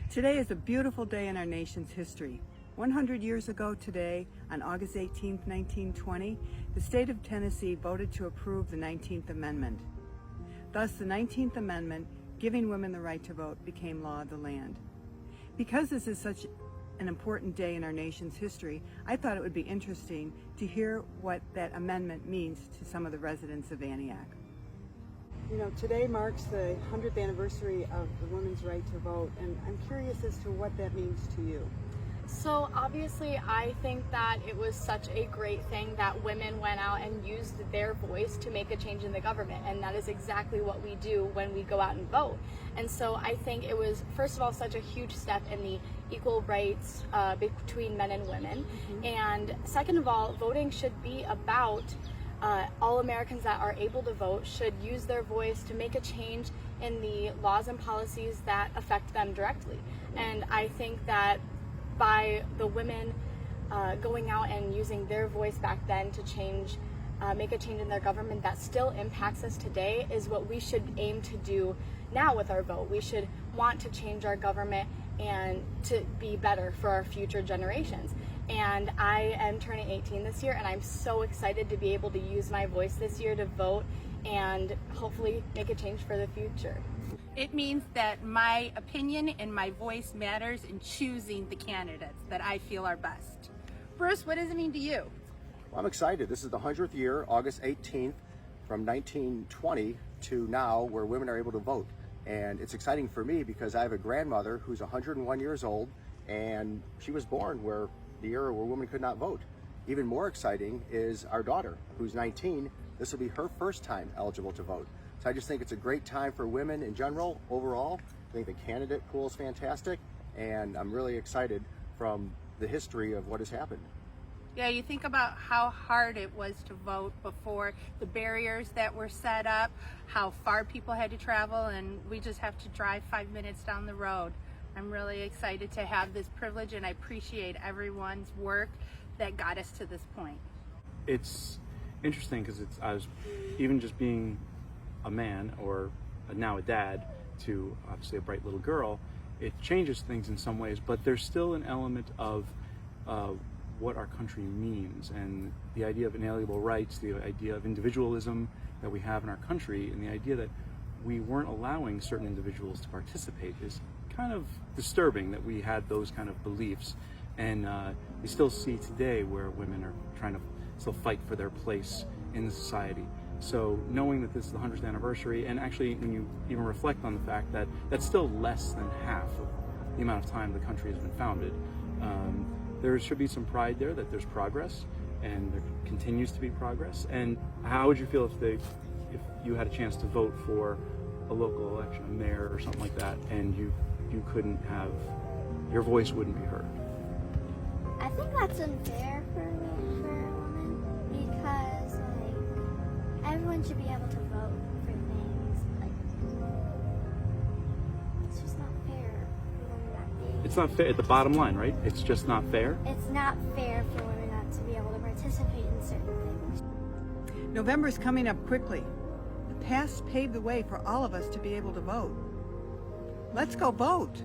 Today is a beautiful day in our nation's history. 100 years ago today, on August 18, 1920, the state of Tennessee voted to approve the 19th Amendment. Thus, the 19th Amendment, giving women the right to vote, became law of the land. Because this is such an important day in our nation's history, I thought it would be interesting to hear what that amendment means to some of the residents of Antioch. You know, today marks the 100th anniversary of the women's right to vote, and I'm curious as to what that means to you. So obviously I think that it was such a great thing that women went out and used their voice to make a change in the government, and that is exactly what we do when we go out and vote. And so I think it was, first of all, such a huge step in the equal rights between men and women. And second of all, voting should be about all Americans that are able to vote should use their voice to make a change in the laws and policies that affect them directly. And I think that by the women going out and using their voice back then to change, make a change in their government that still impacts us today is what we should aim to do now with our vote. We should want to change our government and to be better for our future generations. And I am turning 18 this year, and I'm so excited to be able to use my voice this year to vote and hopefully make a change for the future. It means that my opinion and my voice matters in choosing the candidates that I feel are best. Bruce, what does it mean to you? Well, I'm excited. This is the 100th year, August 18th, from 1920 to now, where women are able to vote. And it's exciting for me because I have a grandmother who's 101 years old, and she was born where the era where women could not vote. Even more exciting is our daughter, who's 19. This will be her first time eligible to vote. So I just think it's a great time for women in general, overall. I think the candidate pool is fantastic, and I'm really excited from the history of what has happened. Yeah, you think about how hard it was to vote before, the barriers that were set up, how far people had to travel, and we just have to drive 5 minutes down the road. I'm really excited to have this privilege, and I appreciate everyone's work that got us to this point. It's interesting because I was even just being a man, or now a dad, to obviously a bright little girl, it changes things in some ways, but there's still an element of what our country means, and the idea of inalienable rights, the idea of individualism that we have in our country, and the idea that we weren't allowing certain individuals to participate is kind of disturbing that we had those kind of beliefs. And we still see today where women are trying to still fight for their place in the society. So knowing that this is the 100th anniversary, and actually when you even reflect on the fact that that's still less than half of the amount of time the country has been founded, there should be some pride there that there's progress, and there continues to be progress. And how would you feel if you had a chance to vote for a local election, a mayor or something like that, and you couldn't have, your voice wouldn't be heard? I think that's unfair for a woman, because everyone should be able to vote for things. It's just not fair for women not being. It's not fair at the bottom line, right? It's just not fair. It's not fair for women not to be able to participate in certain things. November is coming up quickly. The past paved the way for all of us to be able to vote. Let's go vote.